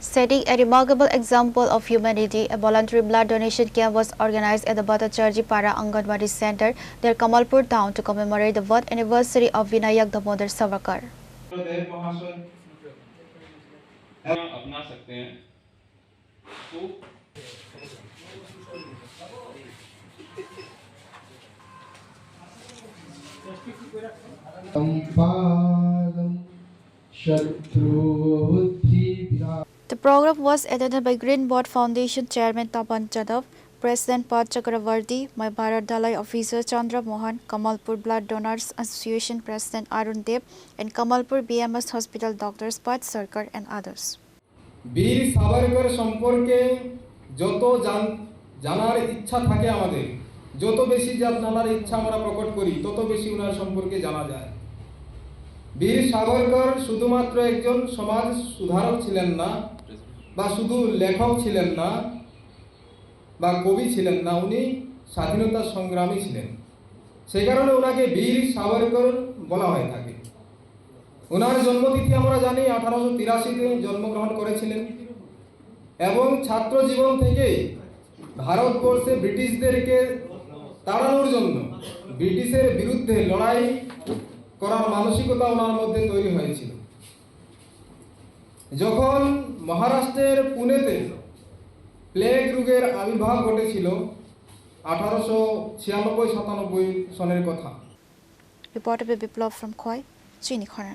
Setting a remarkable example of humanity, a voluntary blood donation camp was organized at the Bhattacharjee Para Anganwadi Center near Kamalpur town to commemorate the birth anniversary of Vinayak Damodar Savarkar. अपना सकते हैं तो The program was attended by Green Board Foundation Chairman Tapan Jadhav, President Pad Chakravarti, My Bharat Dalai Officer Chandra Mohan, Kamalpur Blood Donors Association President Arun Dev, and Kamalpur BMS Hospital Doctors Pad Sarkar and others. বীর সাভারকর সম্পর্কে যত জানার ইচ্ছা থাকে আমাদের, যত বেশি জানার ইচ্ছা আমরা প্রকট করি তত বেশি ওনার সম্পর্কে জানা যায়। বীর সাভারকর শুধুমাত্র একজন সমাজ সুধারক ছিলেন না বা শুধু লেখক ছিলেন না বা কবি ছিলেন না, উনি স্বাধীনতা সংগ্রামী ছিলেন। সেই কারণে ওনাকে বীর সাভারকর বলা হয়ে থাকে। ওনার জন্মতিথি আমরা জানি 1883-তে জন্মগ্রহণ করেছিলেন এবং ছাত্র জীবন থেকেই ভারতবর্ষে ব্রিটিশদেরকে তাড়ানোর জন্য, ব্রিটিশের বিরুদ্ধে লড়াই করার মানসিকতা ওনার মধ্যে তৈরি হয়েছিল। যখন মহারাষ্ট্রের পুনেতে প্লেগ রোগের আবির্ভাব ঘটেছিল 1896-97 সনের কথা। Reported by Biplov from Khoi, Chini Khona.